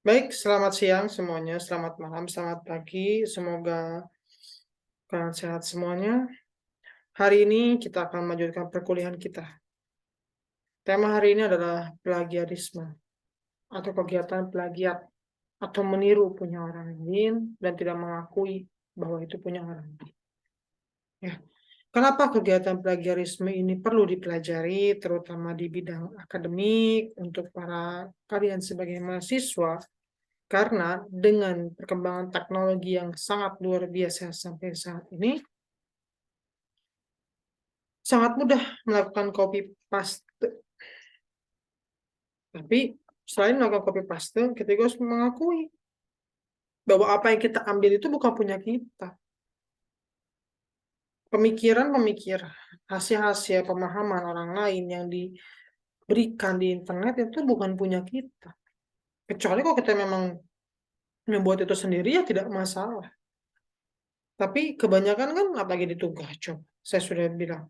Baik, selamat siang semuanya, selamat malam, selamat pagi. Semoga kalian sehat semuanya. Hari ini kita akan melanjutkan perkuliahan kita. Tema hari ini adalah plagiarisme atau kegiatan plagiat atau meniru punya orang lain dan tidak mengakui bahwa itu punya orang lain. Ya. Kenapa kegiatan plagiarisme ini perlu dipelajari, terutama di bidang akademik untuk para kalian sebagai mahasiswa? Karena dengan perkembangan teknologi yang sangat luar biasa sampai saat ini, sangat mudah melakukan copy paste. Tapi selain melakukan copy paste, kita juga harus mengakui bahwa apa yang kita ambil itu bukan punya kita. Pemikiran-pemikiran, hasil-hasil pemahaman orang lain yang diberikan di internet itu bukan punya kita. Kecuali kalau kita memang membuat itu sendiri ya tidak masalah. Tapi kebanyakan kan apalagi di tugas job. Saya sudah bilang,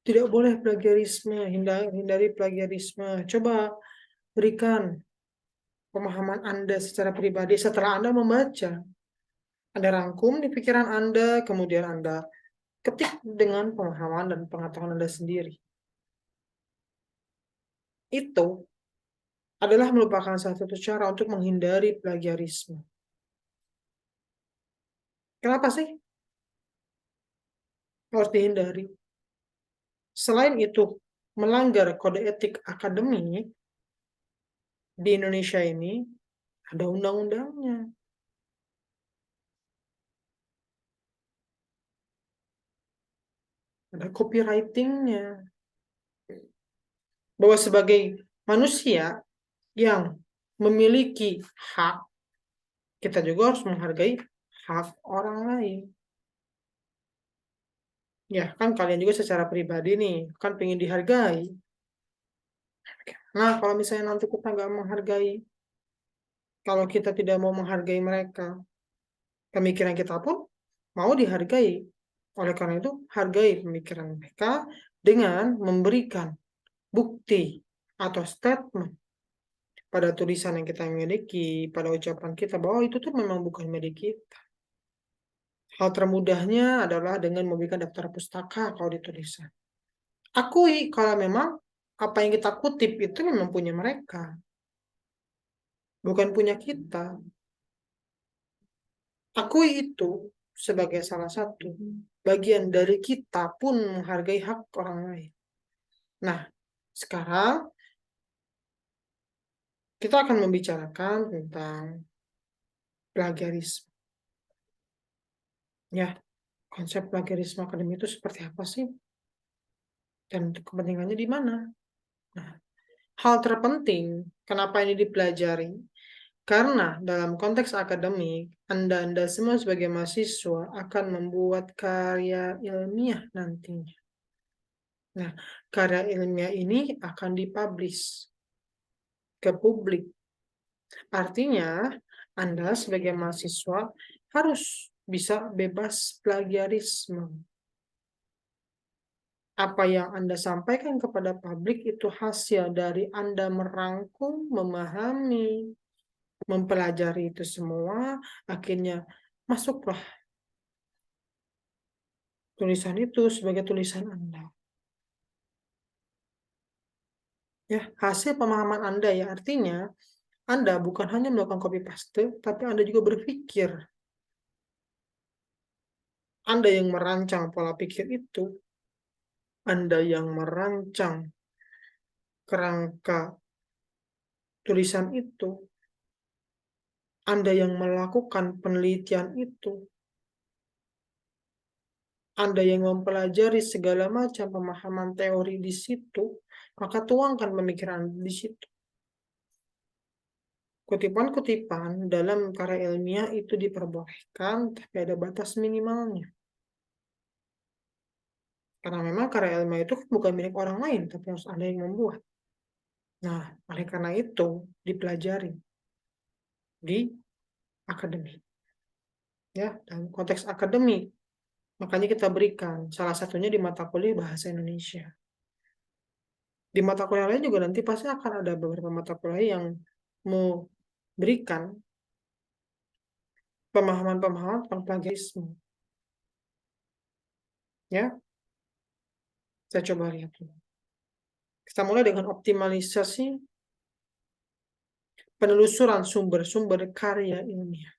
tidak boleh plagiarisme, hindari plagiarisme. Coba berikan pemahaman Anda secara pribadi setelah Anda membaca. Anda rangkum di pikiran Anda, kemudian Anda ketik dengan pemahaman dan pengetahuan Anda sendiri. Itu adalah merupakan salah satu cara untuk menghindari plagiarisme. Kenapa sih harus dihindari? Selain itu, melanggar kode etik akademik di Indonesia ini ada undang-undangnya. Ada copywritingnya. Bahwa sebagai manusia yang memiliki hak, kita juga harus menghargai hak orang lain. Ya, kan kalian juga secara pribadi nih, kan pengen dihargai. Nah, kalau misalnya nanti kita nggak menghargai, kalau kita tidak mau menghargai mereka, pemikiran kita pun mau dihargai. Oleh karena itu, hargai pemikiran mereka dengan memberikan bukti atau statement pada tulisan yang kita miliki, pada ucapan kita bahwa itu tuh memang bukan milik kita. Hal termudahnya adalah dengan memberikan daftar pustaka kalau di tulisan. Akui kalau memang apa yang kita kutip itu memang punya mereka, bukan punya kita. Akui itu sebagai salah satu bagian dari kita pun menghargai hak orang lain. Nah, sekarang kita akan membicarakan tentang plagiarisme. Ya, konsep plagiarisme akademik itu seperti apa sih? Dan kepentingannya di mana? Nah, hal terpenting kenapa ini dipelajari? Karena dalam konteks akademik, Anda semua sebagai mahasiswa akan membuat karya ilmiah nantinya. Nah, karya ilmiah ini akan dipublish ke publik. Artinya, Anda sebagai mahasiswa harus bisa bebas plagiarisme. Apa yang Anda sampaikan kepada publik itu hasil dari Anda merangkum, memahami, mempelajari itu semua, akhirnya masuklah tulisan itu sebagai tulisan Anda. Ya, hasil pemahaman Anda ya, artinya Anda bukan hanya melakukan copy paste, tapi Anda juga berpikir. Anda yang merancang pola pikir itu, Anda yang merancang kerangka tulisan itu, Anda yang melakukan penelitian itu, Anda yang mempelajari segala macam pemahaman teori di situ, maka tuangkan pemikiran di situ. Kutipan-kutipan dalam karya ilmiah itu diperbolehkan, tapi ada batas minimalnya. Karena memang karya ilmiah itu bukan milik orang lain, tapi harus Anda yang membuat. Nah, oleh karena itu dipelajari di akademik. Ya, dalam konteks akademik, makanya kita berikan salah satunya di mata kuliah Bahasa Indonesia. Di mata kuliah lain juga nanti pasti akan ada beberapa mata kuliah yang berikan pemahaman-pemahaman tentang plagiarisme. Ya, saya coba lihat dulu. Kita mulai dengan optimalisasi penelusuran sumber-sumber karya ilmiah.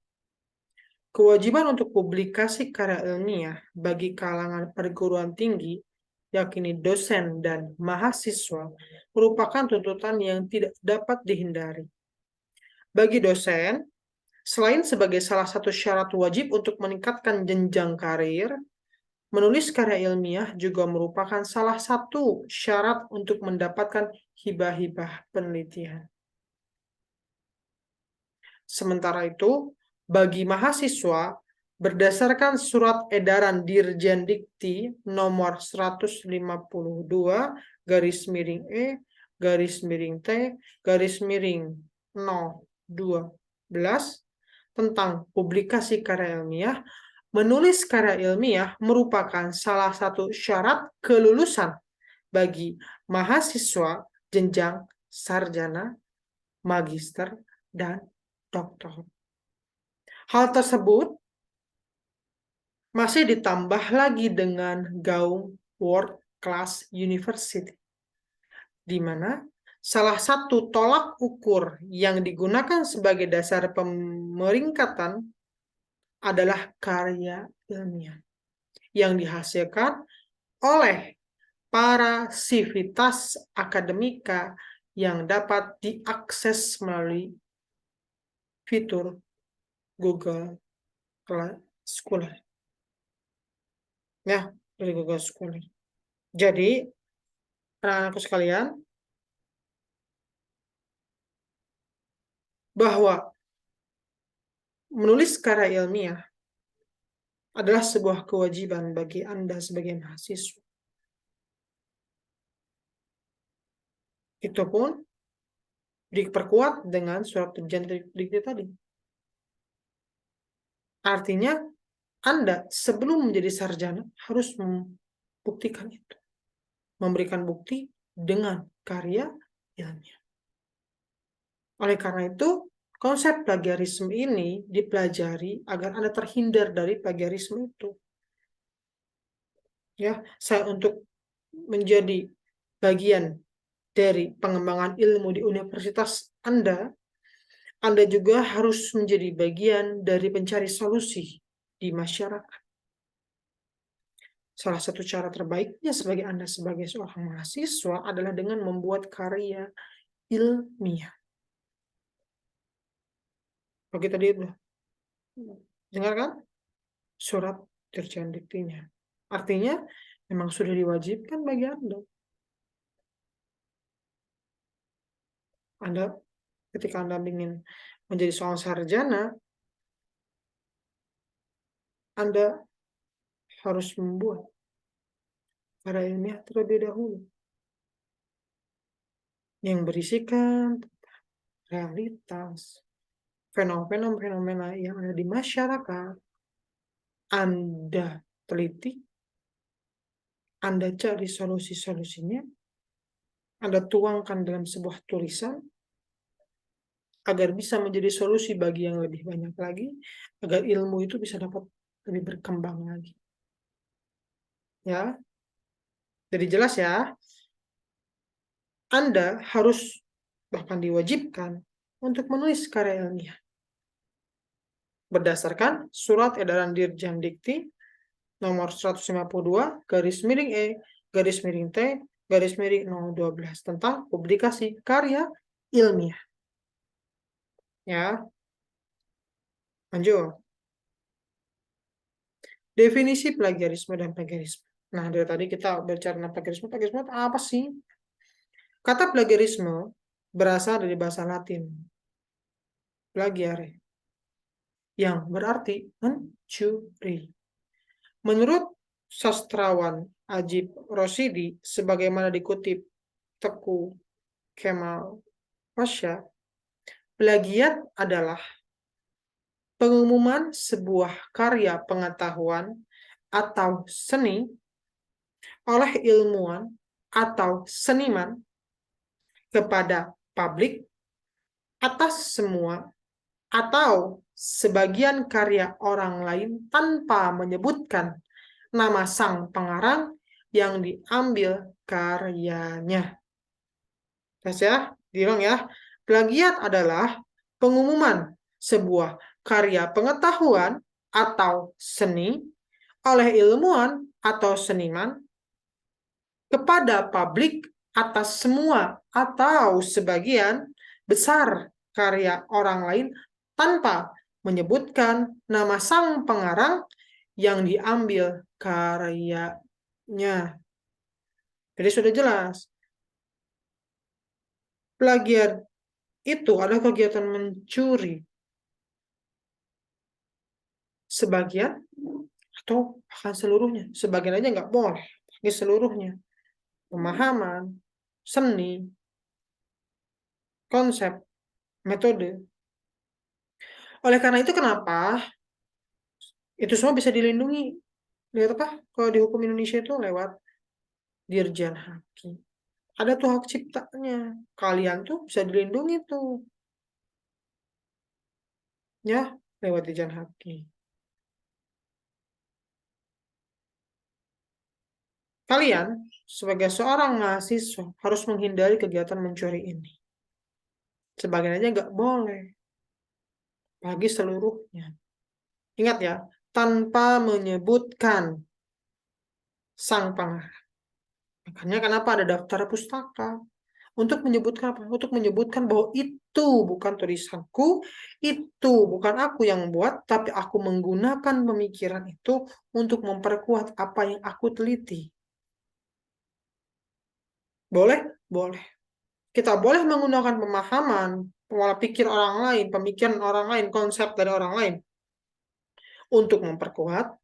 Kewajiban untuk publikasi karya ilmiah bagi kalangan perguruan tinggi, yakni dosen dan mahasiswa, merupakan tuntutan yang tidak dapat dihindari. Bagi dosen, selain sebagai salah satu syarat wajib untuk meningkatkan jenjang karir, menulis karya ilmiah juga merupakan salah satu syarat untuk mendapatkan hibah-hibah penelitian. Sementara itu, bagi mahasiswa, berdasarkan Surat Edaran Dirjen Dikti nomor 152 /T/012 tentang publikasi karya ilmiah, menulis karya ilmiah merupakan salah satu syarat kelulusan bagi mahasiswa jenjang sarjana, magister, dan doktor. Hal tersebut masih ditambah lagi dengan gaung World Class University, di mana salah satu tolak ukur yang digunakan sebagai dasar pemeringkatan adalah karya ilmiah yang dihasilkan oleh para sivitas akademika yang dapat diakses melalui fitur Google Scholar. Ya, dari Google Scholar. Jadi, anak-anakku sekalian, bahwa menulis karya ilmiah adalah sebuah kewajiban bagi Anda sebagai mahasiswa. Itu pun diperkuat dengan surat Dirjen Dikti tadi. Artinya, Anda sebelum menjadi sarjana harus membuktikan itu. Memberikan bukti dengan karya ilmiah. Oleh karena itu, konsep plagiarisme ini dipelajari agar Anda terhindar dari plagiarisme itu. Ya, saya untuk menjadi bagian dari pengembangan ilmu di universitas Anda juga harus menjadi bagian dari pencari solusi di masyarakat. Salah satu cara terbaiknya sebagai Anda sebagai seorang mahasiswa adalah dengan membuat karya ilmiah. Bagi tadi dengarkan surat Dirjen Diktinya. Artinya memang sudah diwajibkan bagi Anda. Ketika Anda ingin menjadi seorang sarjana, Anda harus membuat karya ilmiah terlebih dahulu yang berisikan realitas, fenomena-fenomena yang ada di masyarakat. Anda teliti, Anda cari solusi-solusinya, Anda tuangkan dalam sebuah tulisan, agar bisa menjadi solusi bagi yang lebih banyak lagi, agar ilmu itu bisa dapat lebih berkembang lagi. Ya, jadi jelas ya, Anda harus bahkan diwajibkan untuk menulis karya ilmiah berdasarkan Surat Edaran Dirjen Dikti nomor 152/E/T/012 tentang publikasi karya ilmiah. Ya, lanjut. Definisi plagiarisme dan plagiarisme. Nah, dari tadi kita bicara tentang plagiarisme. Plagiarisme apa sih? Kata plagiarisme berasal dari bahasa Latin, plagiare, yang berarti mencuri. Menurut sastrawan Ajib Rosidi, sebagaimana dikutip Teku Kemal Pasha, plagiat adalah pengumuman sebuah karya pengetahuan atau seni oleh ilmuwan atau seniman kepada publik atas semua atau sebagian karya orang lain tanpa menyebutkan nama sang pengarang yang diambil karyanya. Tes ya, diulang ya. Plagiat adalah pengumuman sebuah karya pengetahuan atau seni oleh ilmuwan atau seniman kepada publik atas semua atau sebagian besar karya orang lain tanpa menyebutkan nama sang pengarang yang diambil karyanya. Jadi sudah jelas. Plagiat itu adalah kegiatan mencuri sebagian atau bahkan seluruhnya. Sebagian aja nggak boleh, ini seluruhnya. Pemahaman, seni, konsep, metode. Oleh karena itu kenapa itu semua bisa dilindungi. Lihat apa? Kalau di hukum Indonesia itu lewat Dirjen Haki. Ada tuh hak ciptanya. Kalian tuh bisa dilindungi tuh. Ya, lewat Dirjen Haki. Kalian sebagai seorang mahasiswa harus menghindari kegiatan mencuri ini. Sebagian aja nggak boleh. Bagi seluruhnya. Ingat ya, tanpa menyebutkan sang pengarang. Makanya kenapa ada daftar pustaka? Untuk menyebutkan apa? Untuk menyebutkan bahwa itu bukan tulisanku, itu bukan aku yang membuat, tapi aku menggunakan pemikiran itu untuk memperkuat apa yang aku teliti. Boleh? Boleh. Kita boleh menggunakan pemahaman, pola pikir orang lain, pemikiran orang lain, konsep dari orang lain untuk memperkuat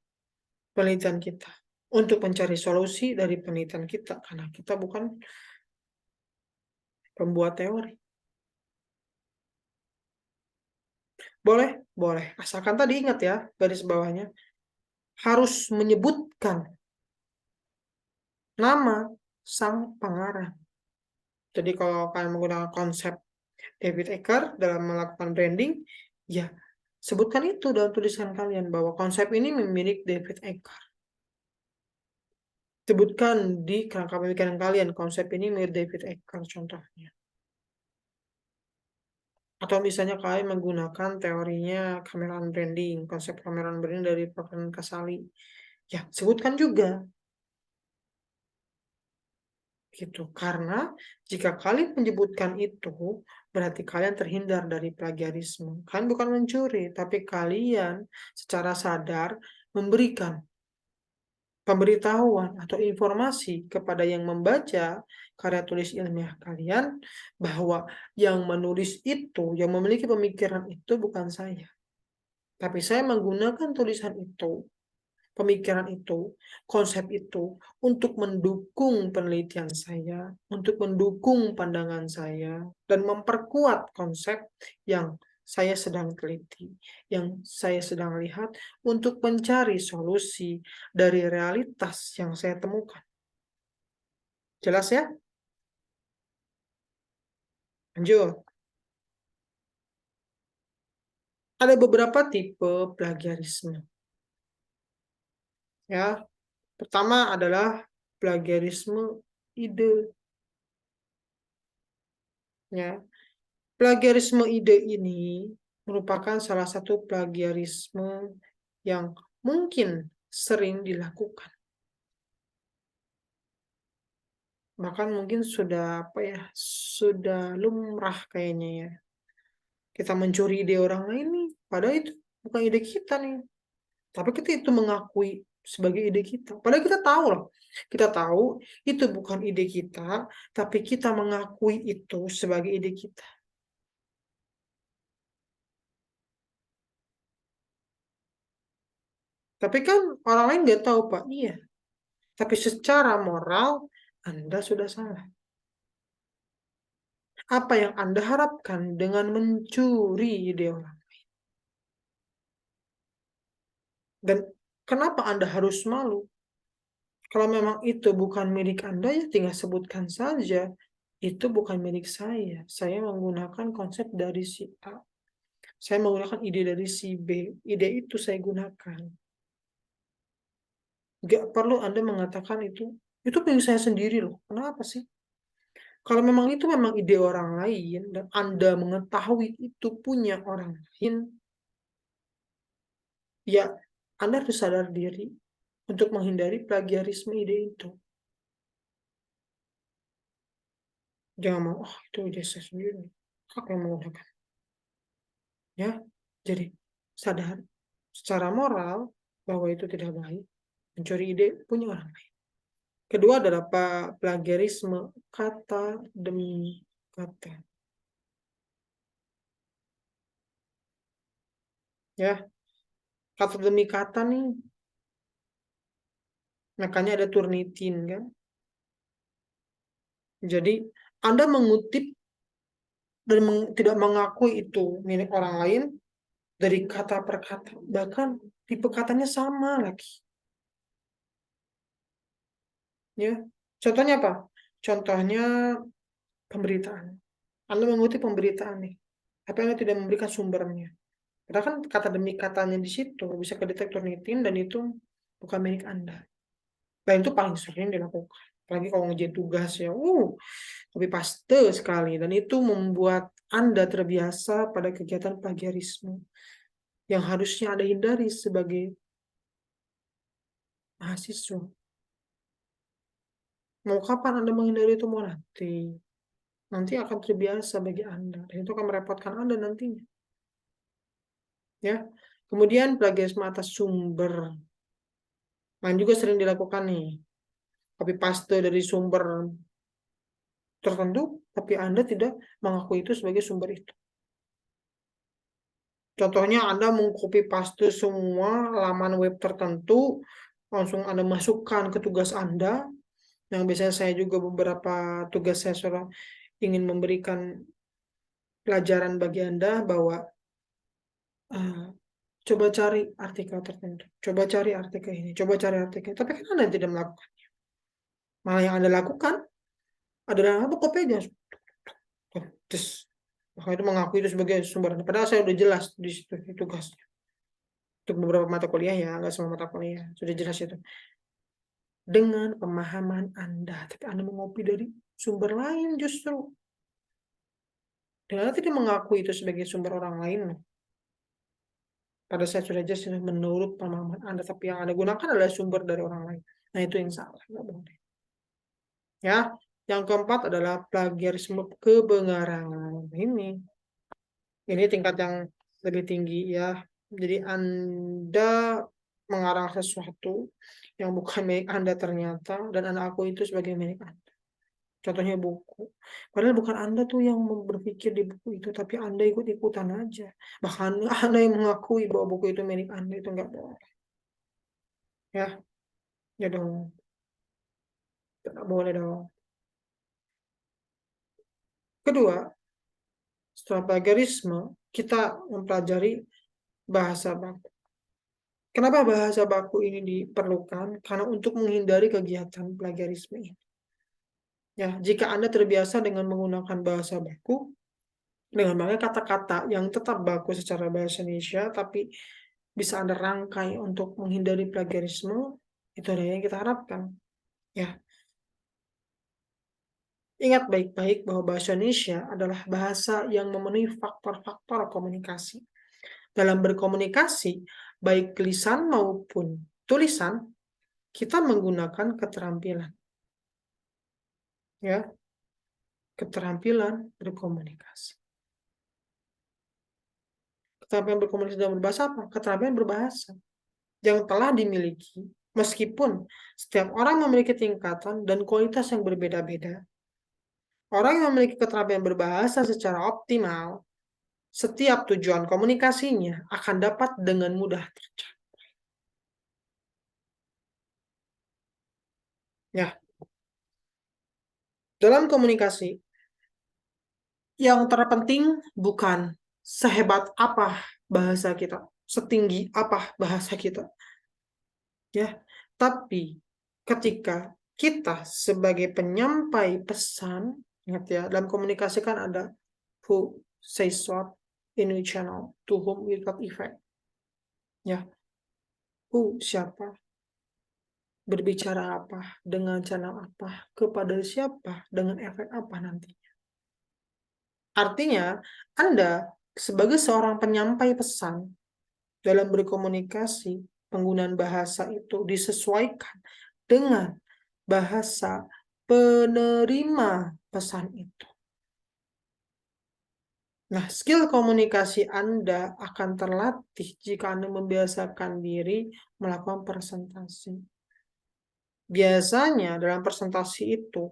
penelitian kita. Untuk mencari solusi dari penelitian kita. Karena kita bukan pembuat teori. Boleh? Boleh. Asalkan tadi ingat ya, garis bawahnya. Harus menyebutkan nama sang pengarang. Jadi kalau kalian menggunakan konsep David Ecker dalam melakukan branding, ya sebutkan itu dalam tulisan kalian bahwa konsep ini milik David Ecker. Sebutkan di kerangka pemikiran kalian konsep ini milik David Ecker contohnya. Atau misalnya kalian menggunakan teorinya Cameron branding, konsep Cameron branding dari Prakan Kasali. Ya, sebutkan juga gitu. Karena jika kalian menyebutkan itu, berarti kalian terhindar dari plagiarisme. Kalian bukan mencuri, tapi kalian secara sadar memberikan pemberitahuan atau informasi kepada yang membaca karya tulis ilmiah kalian bahwa yang menulis itu, yang memiliki pemikiran itu bukan saya. Tapi saya menggunakan tulisan itu, pemikiran itu, konsep itu untuk mendukung penelitian saya, untuk mendukung pandangan saya, dan memperkuat konsep yang saya sedang teliti, yang saya sedang lihat untuk mencari solusi dari realitas yang saya temukan. Jelas ya? Lanjut. Ada beberapa tipe plagiarisme. Ya, pertama adalah plagiarisme ide. Ya, plagiarisme ide ini merupakan salah satu plagiarisme yang mungkin sering dilakukan. Bahkan mungkin sudah apa ya, sudah lumrah kayaknya ya. Kita mencuri ide orang lain nih, padahal itu bukan ide kita nih. Tapi kita itu mengakui sebagai ide kita. Padahal kita tahu loh. Kita tahu itu bukan ide kita, tapi kita mengakui itu sebagai ide kita. Tapi kan orang lain nggak tahu, Pak. Iya. Tapi secara moral, Anda sudah salah. Apa yang Anda harapkan dengan mencuri ide orang? Dan kenapa Anda harus malu? Kalau memang itu bukan milik Anda, ya tinggal sebutkan saja. Itu bukan milik saya. Saya menggunakan konsep dari si A. Saya menggunakan ide dari si B. Ide itu saya gunakan. Nggak perlu Anda mengatakan itu punya saya sendiri loh. Kenapa sih? Kalau memang itu memang ide orang lain dan Anda mengetahui itu punya orang lain, ya Anda harus sadar diri untuk menghindari plagiarisme ide itu. Jangan mau, oh itu ide saya sendiri. Aku yang menggunakan. Ya, jadi sadar secara moral bahwa itu tidak baik. Mencuri ide punya orang lain. Kedua adalah plagiarisme kata demi kata. Ya, kata demi kata nih, makanya ada Turnitin kan. Jadi Anda mengutip dan tidak mengakui itu milik orang lain dari kata per kata, bahkan tipe katanya sama lagi. Ya, contohnya apa? Contohnya pemberitaan. Anda mengutip pemberitaan nih, tapi Anda tidak memberikan sumbernya. Karena kan kata demi katanya di situ bisa ke detektor nitin dan itu bukan milik Anda. Dan itu paling sering dilakukan. Apalagi kalau ngerjain tugas ya, lebih paste sekali. Dan itu membuat Anda terbiasa pada kegiatan plagiarisme yang harusnya Anda hindari sebagai mahasiswa. Mau kapan Anda menghindari itu? Mau nanti. Nanti akan terbiasa bagi Anda. Dan itu akan merepotkan Anda nantinya. Ya. Kemudian plagiarisme atas sumber. Nah, juga sering dilakukan nih. Copy paste dari sumber tertentu, tapi Anda tidak mengakui itu sebagai sumber itu. Contohnya Anda mengcopy paste semua laman web tertentu, langsung Anda masukkan ke tugas Anda, yang biasanya saya juga beberapa tugas saya ingin memberikan pelajaran bagi Anda bahwa coba cari artikel tertentu, coba cari artikel ini, coba cari artikel, tapi kan Anda tidak melakukan. Malah yang Anda lakukan adalah apa? Copy aja. Terus, maka itu mengakui itu sebagai sumber. Padahal saya udah jelas di situ di tugasnya. Untuk beberapa mata kuliah ya, nggak semua mata kuliah. Sudah jelas itu. Dengan pemahaman Anda, tapi Anda mengopi dari sumber lain justru. Dan Anda tidak mengakui itu sebagai sumber orang lain. Pada saat sudah jelas menurut pemahaman Anda, tapi yang Anda gunakan adalah sumber dari orang lain. Nah itu yang salah. Nggak boleh. Ya, yang keempat adalah plagiarisme kebenaran. Ini tingkat yang lebih tinggi ya. Jadi Anda mengarang sesuatu yang bukan milik Anda ternyata dan Anda akui itu sebagai milik Anda. Contohnya buku. Padahal bukan Anda tuh yang berpikir di buku itu, tapi Anda ikut-ikutan aja. Bahkan Anda yang mengakui bahwa buku itu milik Anda, itu nggak boleh. Ya, ya dong. Tidak boleh dong. Kedua, setelah plagiarisme, kita mempelajari bahasa baku. Kenapa bahasa baku ini diperlukan? Karena untuk menghindari kegiatan plagiarisme ini. Ya, jika Anda terbiasa dengan menggunakan bahasa baku, dengan banyak kata-kata yang tetap baku secara bahasa Indonesia, tapi bisa Anda rangkai untuk menghindari plagiarisme, itu adalah yang kita harapkan. Ya, ingat baik-baik bahwa bahasa Indonesia adalah bahasa yang memenuhi faktor-faktor komunikasi. Dalam berkomunikasi, baik lisan maupun tulisan, kita menggunakan keterampilan. Ya, keterampilan berkomunikasi. Keterampilan berkomunikasi dalam berbahasa apa? Keterampilan berbahasa yang telah dimiliki, meskipun setiap orang memiliki tingkatan dan kualitas yang berbeda-beda. Orang yang memiliki keterampilan berbahasa secara optimal, setiap tujuan komunikasinya akan dapat dengan mudah tercapai. Ya, dalam komunikasi, yang terpenting bukan sehebat apa bahasa kita, setinggi apa bahasa kita, ya. Tapi ketika kita sebagai penyampai pesan, ingat ya, dalam komunikasi kan ada who says what, in which channel, to whom, with what effect. Ya, who siapa, berbicara apa, dengan channel apa, kepada siapa, dengan efek apa nantinya. Artinya, Anda sebagai seorang penyampai pesan dalam berkomunikasi, penggunaan bahasa itu disesuaikan dengan bahasa penerima pesan itu. Nah, skill komunikasi Anda akan terlatih jika Anda membiasakan diri melakukan presentasi. Biasanya dalam presentasi itu,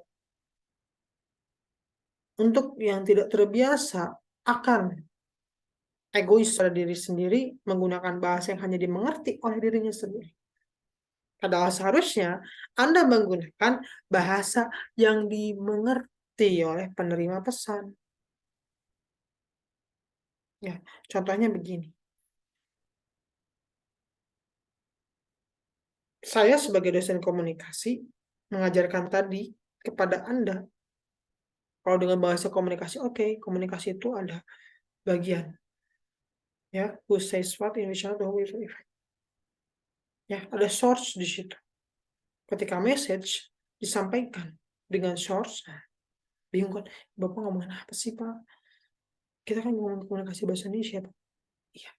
untuk yang tidak terbiasa akan egois pada diri sendiri, menggunakan bahasa yang hanya dimengerti oleh dirinya sendiri. Padahal seharusnya Anda menggunakan bahasa yang dimengerti oleh penerima pesan. Ya, contohnya begini. Saya sebagai dosen komunikasi mengajarkan tadi kepada Anda, kalau dengan bahasa komunikasi, oke, komunikasi itu ada bagian. Ya, who says what in which channel, who will effect. Ya, ada source di situ. Ketika message disampaikan dengan source, bingung kan, Bapak ngomongin apa sih, Pak? Kita kan ngomong komunikasi bahasa Indonesia, Pak. Iya,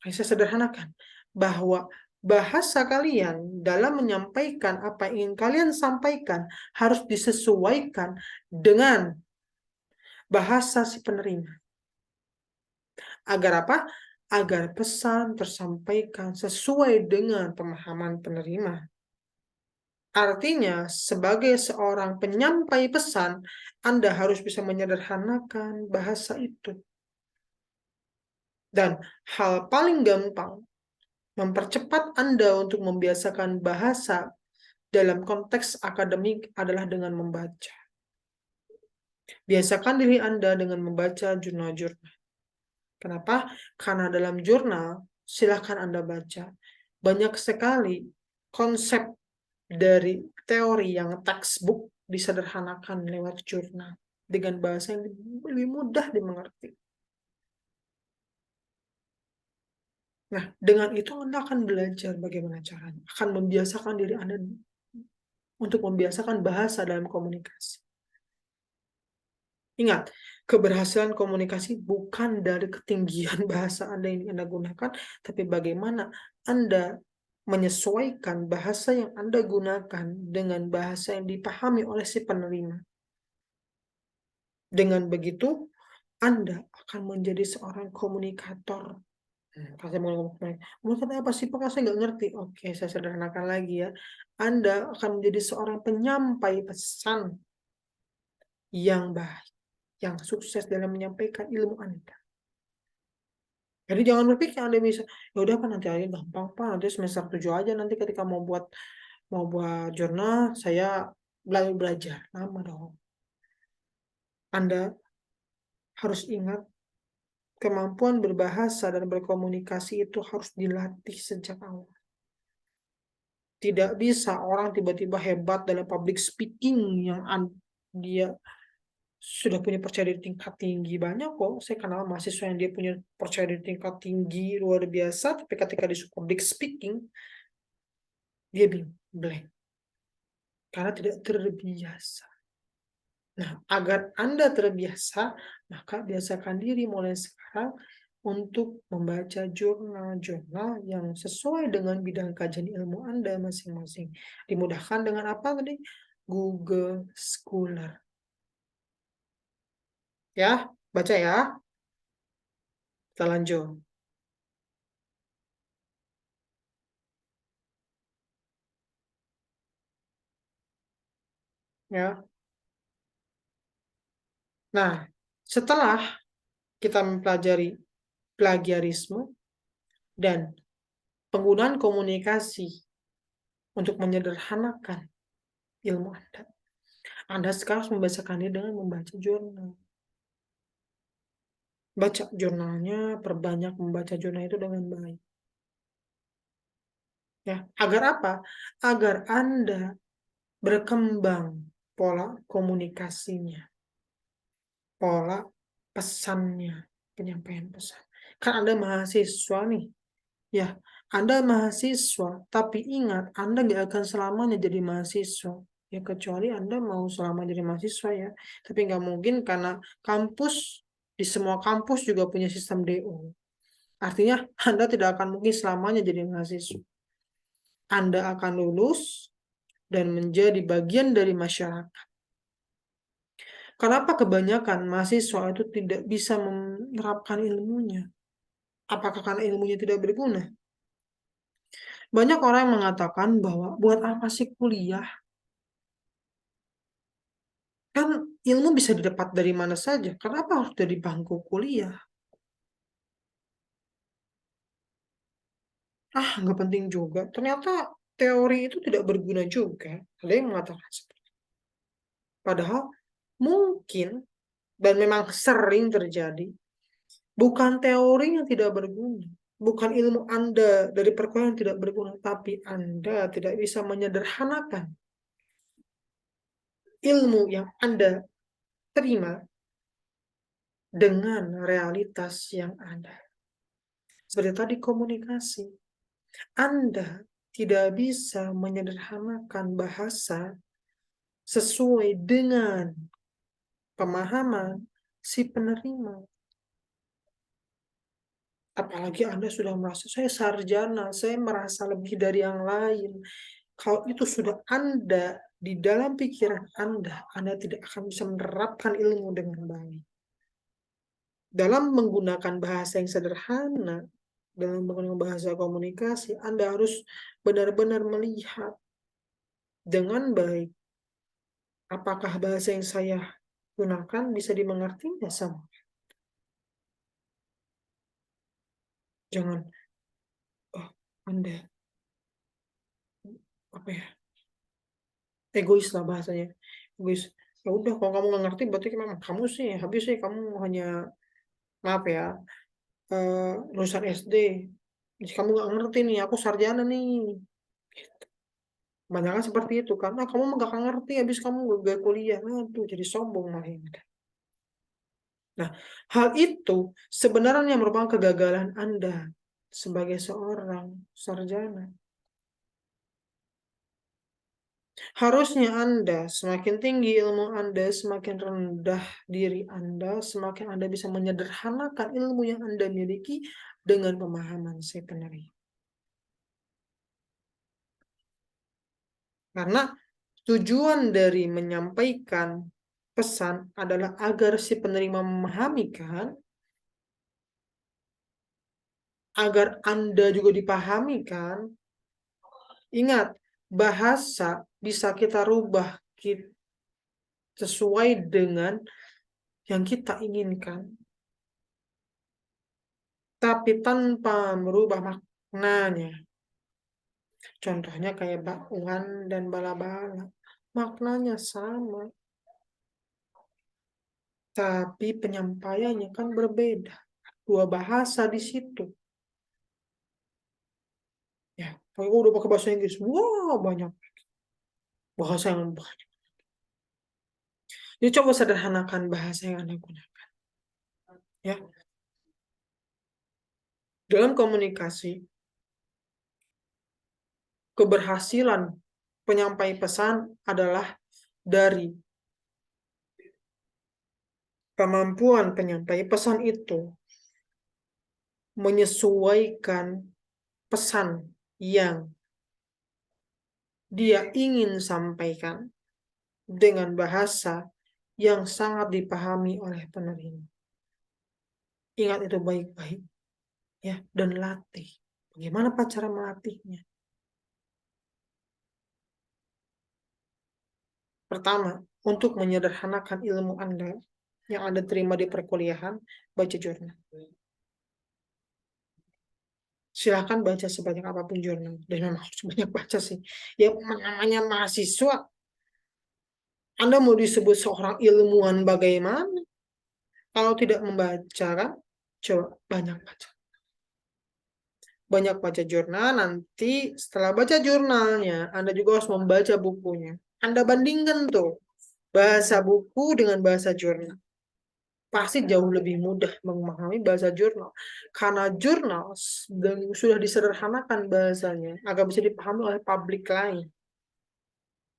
saya sederhanakan bahwa bahasa kalian dalam menyampaikan apa yang ingin kalian sampaikan harus disesuaikan dengan bahasa si penerima. Agar apa? Agar pesan tersampaikan sesuai dengan pemahaman penerima. Artinya, sebagai seorang penyampai pesan, Anda harus bisa menyederhanakan bahasa itu. Dan hal paling gampang mempercepat Anda untuk membiasakan bahasa dalam konteks akademik adalah dengan membaca. Biasakan diri Anda dengan membaca jurnal-jurnal. Kenapa? Karena dalam jurnal, silahkan Anda baca. Banyak sekali konsep dari teori yang textbook disederhanakan lewat jurnal dengan bahasa yang lebih mudah dimengerti. Nah, dengan itu Anda akan belajar bagaimana caranya. Akan membiasakan diri Anda untuk membiasakan bahasa dalam komunikasi. Ingat, keberhasilan komunikasi bukan dari ketinggian bahasa Anda yang Anda gunakan, tapi bagaimana Anda menyesuaikan bahasa yang Anda gunakan dengan bahasa yang dipahami oleh si penerima. Dengan begitu, Anda akan menjadi seorang komunikator. Saya mau ngomong, komunikator apa sih Pak? Saya nggak ngerti. Oke, saya sederhanakan lagi ya. Anda akan menjadi seorang penyampai pesan yang baik, yang sukses dalam menyampaikan ilmu Anda. Jadi jangan berpikir Anda bisa, ya udah Pak nanti aja gampang Pak, nanti semester 7 aja nanti ketika mau buat jurnal saya belajar. Lama dong. Anda harus ingat kemampuan berbahasa dan berkomunikasi itu harus dilatih sejak awal. Tidak bisa orang tiba-tiba hebat dalam public speaking yang dia sudah punya percaya diri tingkat tinggi. Banyak kok, saya kenal mahasiswa yang dia punya percaya diri tingkat tinggi luar biasa, tapi ketika di public speaking, dia bingung, blank. Karena tidak terbiasa. Nah, agar Anda terbiasa, maka biasakan diri mulai sekarang untuk membaca jurnal-jurnal yang sesuai dengan bidang kajian ilmu Anda masing-masing. Dimudahkan dengan apa tadi? Google Scholar. Ya, baca ya. Kita lanjut. Ya. Nah, setelah kita mempelajari plagiarisme dan penggunaan komunikasi untuk menyederhanakan ilmu Anda, Anda sekarang harus membiasakan diri dengan membaca jurnal. Baca jurnalnya, perbanyak membaca jurnal itu dengan baik. Ya, agar apa? Agar Anda berkembang pola komunikasinya, pola pesannya, penyampaian pesan. Kan Anda mahasiswa nih. Ya, Anda mahasiswa, tapi ingat, Anda nggak akan selamanya jadi mahasiswa. Ya, kecuali Anda mau selama jadi mahasiswa ya. Tapi nggak mungkin karena kampus, di semua kampus juga punya sistem DO. Artinya, Anda tidak akan mungkin selamanya jadi mahasiswa. Anda akan lulus dan menjadi bagian dari masyarakat. Kenapa kebanyakan mahasiswa itu tidak bisa menerapkan ilmunya? Apakah karena ilmunya tidak berguna? Banyak orang yang mengatakan bahwa buat apa sih kuliah? Kan ilmu bisa didapat dari mana saja. Kenapa harus dari bangku kuliah? Nggak penting juga. Ternyata teori itu tidak berguna juga. Ada yang mengatakan seperti itu. Padahal mungkin, dan memang sering terjadi, bukan teori yang tidak berguna. Bukan ilmu Anda dari perkuliahan yang tidak berguna. Tapi Anda tidak bisa menyederhanakan ilmu yang Anda terima dengan realitas yang ada. Seperti tadi komunikasi. Anda tidak bisa menyederhanakan bahasa sesuai dengan pemahaman si penerima. Apalagi Anda sudah merasa, saya sarjana, saya merasa lebih dari yang lain. Kalau itu sudah Anda, di dalam pikiran Anda tidak akan bisa menerapkan ilmu dengan baik. Dalam menggunakan bahasa yang sederhana, dalam menggunakan bahasa komunikasi, Anda harus benar-benar melihat dengan baik apakah bahasa yang saya gunakan bisa dimengertinya sama. Jangan, oh, Anda, apa ya, egois lah bahasanya. Egois. Ya udah, kalau kamu nggak ngerti, berarti memang kamu sih, habis sih kamu hanya, maaf ya, lulusan SD. Jadi kamu nggak ngerti nih, aku sarjana nih. Banyak kan seperti itu, karena kamu nggak akan ngerti, habis kamu gak kuliah. Nah, tuh jadi sombong malah ini. Nah, hal itu sebenarnya merupakan kegagalan Anda sebagai seorang sarjana. Harusnya Anda, semakin tinggi ilmu Anda, semakin rendah diri Anda, semakin Anda bisa menyederhanakan ilmu yang Anda miliki dengan pemahaman si penerima. Karena tujuan dari menyampaikan pesan adalah agar si penerima memahami kan, agar Anda juga dipahami kan. Ingat, bahasa bisa kita rubah sesuai dengan yang kita inginkan, tapi tanpa merubah maknanya. Contohnya kayak bakwan dan bala-bala. Maknanya sama, tapi penyampaiannya kan berbeda. Dua bahasa di situ. Ya, kalau udah pakai bahasa Inggris, wah banyak bahasa yang banyak. Jadi coba sederhanakan bahasa yang Anda gunakan. Ya, dalam komunikasi, keberhasilan penyampai pesan adalah dari kemampuan penyampai pesan itu menyesuaikan pesan yang dia ingin sampaikan dengan bahasa yang sangat dipahami oleh penerima. Ingat itu baik-baik ya, dan latih. Bagaimana cara melatihnya? Pertama, untuk menyederhanakan ilmu Anda yang Anda terima di perkuliahan, baca jurnal. Silahkan baca sebanyak apapun jurnal. Dan memang harus banyak baca sih. Ya namanya mahasiswa, Anda mau disebut seorang ilmuwan bagaimana? Kalau tidak membaca kan, coba banyak baca. Banyak baca jurnal, nanti setelah baca jurnalnya, Anda juga harus membaca bukunya. Anda bandingkan tuh, bahasa buku dengan bahasa jurnal. pasti jauh lebih mudah memahami bahasa jurnal. Karena jurnal sudah disederhanakan bahasanya, agar bisa dipahami oleh publik lain.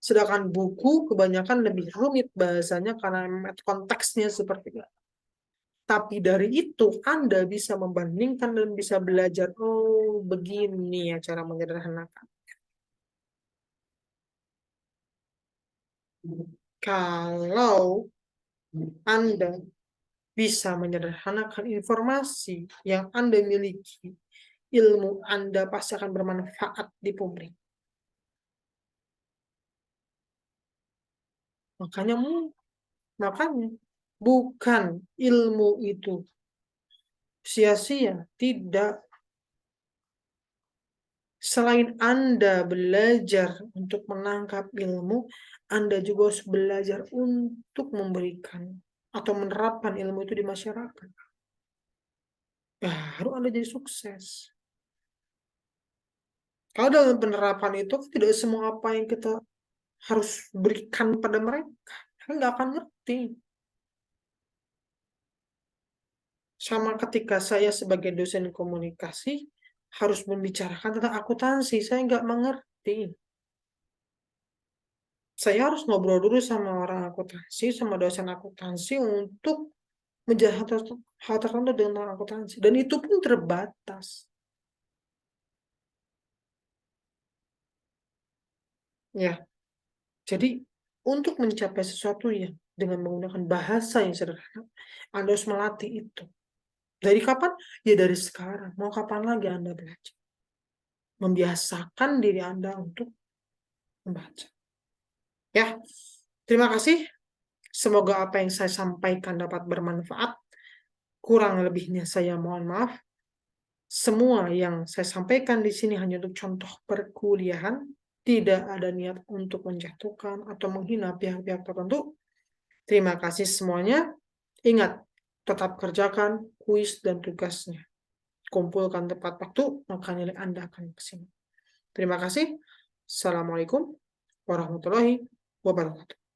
Sedangkan buku kebanyakan lebih rumit bahasanya karena konteksnya seperti itu. Tapi dari itu Anda bisa membandingkan dan bisa belajar, oh begini ya cara menyederhanakan. Kalau Anda bisa menyederhanakan informasi yang Anda miliki, ilmu Anda pasti akan bermanfaat di publik. Makanya, makanya bukan ilmu itu sia-sia, tidak. Selain Anda belajar untuk menangkap ilmu, Anda juga harus belajar untuk memberikan atau menerapkan ilmu itu di masyarakat. Baru Anda jadi sukses. Kalau dalam penerapan itu, tidak semua apa yang kita harus berikan pada mereka. Mereka nggak akan ngerti. Sama ketika saya sebagai dosen komunikasi, harus membicarakan tentang akuntansi. Saya nggak mengerti. Saya harus ngobrol dulu sama orang akuntansi, sama dosen akuntansi untuk menjelaskan hal tertentu dengan akuntansi. Dan itu pun terbatas. Ya, jadi untuk mencapai sesuatu yang dengan menggunakan bahasa yang sederhana, Anda harus melatih itu. Dari kapan? Ya dari sekarang. Mau kapan lagi Anda belajar? Membiasakan diri Anda untuk membaca. Ya, terima kasih. Semoga apa yang saya sampaikan dapat bermanfaat. Kurang lebihnya saya mohon maaf. Semua yang saya sampaikan di sini hanya untuk contoh perkuliahan. Tidak ada niat untuk menjatuhkan atau menghina pihak-pihak tertentu. Terima kasih semuanya. Ingat, tetap kerjakan kuis dan tugasnya. Kumpulkan tepat waktu, maka nilai Anda akan maksimal. Terima kasih. Assalamualaikum warahmatullahi wabarakatuh.